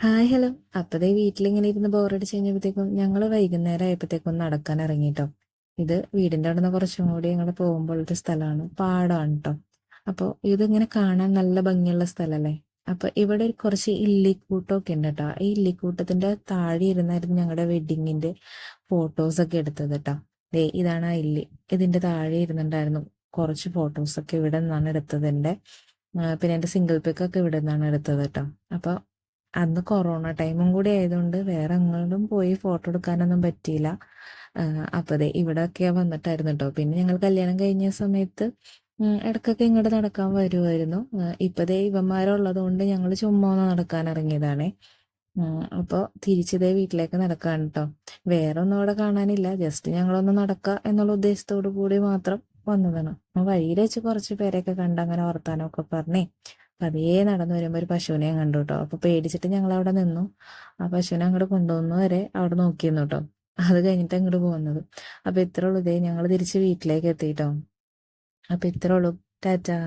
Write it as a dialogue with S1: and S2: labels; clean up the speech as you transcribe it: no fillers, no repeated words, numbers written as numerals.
S1: Hi hello. അപ്പതേ വീട്ടിലിങ്ങനെ ഇരുന്ന് ബോറടിച്ച് കഴിഞ്ഞപ്പോഴത്തേക്കും ഞങ്ങൾ വൈകുന്നേരം ആയപ്പോഴത്തേക്കും ഒന്ന് നടക്കാൻ ഇറങ്ങിട്ടോ. ഇത് വീടിന്റെ അവിടെ നിന്ന് കുറച്ചും കൂടി ഞങ്ങൾ പോകുമ്പോഴത്തെ സ്ഥലമാണ്, പാടമാണ് കേട്ടോ. അപ്പോൾ ഇതിങ്ങനെ കാണാൻ നല്ല ഭംഗിയുള്ള സ്ഥലമല്ലേ. അപ്പൊ ഇവിടെ കുറച്ച് ഇല്ലിക്കൂട്ടമൊക്കെ ഉണ്ട് കേട്ടോ. ഈ ഇല്ലിക്കൂട്ടത്തിന്റെ താഴെ ഇരുന്നായിരുന്നു ഞങ്ങളുടെ വെഡിങ്ങിന്റെ ഫോട്ടോസ് ഒക്കെ എടുത്തത് കേട്ടോ. ദേ ഇതാണ് ആ ഇല്ലി. ഇതിന്റെ താഴെ ഇരുന്നുണ്ടായിരുന്നു കുറച്ച് ഫോട്ടോസ് ഒക്കെ ഇവിടെ നിന്നാണ് എടുത്തത് എൻ്റെ. പിന്നെ എൻ്റെ സിംഗിൾ പിക്ക് ഒക്കെ ഇവിടെ നിന്നാണ് എടുത്തത് കേട്ടോ. അപ്പൊ അന്ന് കൊറോണ ടൈമും കൂടി ആയതുകൊണ്ട് വേറെ എങ്ങോട്ടും പോയി ഫോട്ടോ എടുക്കാനൊന്നും പറ്റിയില്ല. അപ്പൊ ദേ ഇവിടെയൊക്കെ വന്നിട്ടായിരുന്നു കേട്ടോ. പിന്നെ ഞങ്ങൾ കല്യാണം കഴിഞ്ഞ സമയത്ത് ഇടയ്ക്കൊക്കെ ഇങ്ങോട്ട് നടക്കാൻ വരുമായിരുന്നു. ഇപ്പൊ ദേ ഇവന്മാരുള്ളത് കൊണ്ട് ഞങ്ങൾ ചുമ്മാ ഒന്ന് നടക്കാൻ ഇറങ്ങിയതാണേ. അപ്പോൾ തിരിച്ചിതേ വീട്ടിലേക്ക് നടക്കാൻ കേട്ടോ. വേറെ ഒന്നും അവിടെ കാണാനില്ല, ജസ്റ്റ് ഞങ്ങളൊന്ന് നടക്കുക എന്നുള്ള ഉദ്ദേശത്തോടു കൂടി മാത്രം വന്നതാണ്. വഴിയിൽ വെച്ച് കുറച്ച് പേരെയൊക്കെ കണ്ട് അങ്ങനെ വർത്താനമൊക്കെ പറഞ്ഞേ പതിയെ നടന്നു വരുമ്പോൾ ഒരു പശുവിനെ കണ്ടു കേട്ടോ. അപ്പൊ പേടിച്ചിട്ട് ഞങ്ങൾ അവിടെ നിന്നു. ആ പശുവിനെ അങ്ങോട്ട് കൊണ്ടുവന്നു വരെ അവിടെ നോക്കിയിരുന്നു കേട്ടോ. അത് കഴിഞ്ഞിട്ട് അങ്ങോട്ട് പോകുന്നത്. അപ്പൊ ഇത്രേ ഉള്ളൂ, ഇതേ ഞങ്ങൾ തിരിച്ച് വീട്ടിലേക്ക് എത്തിട്ടോ. അപ്പൊ ഇത്രേ ഉള്ളൂ. ടാറ്റാ.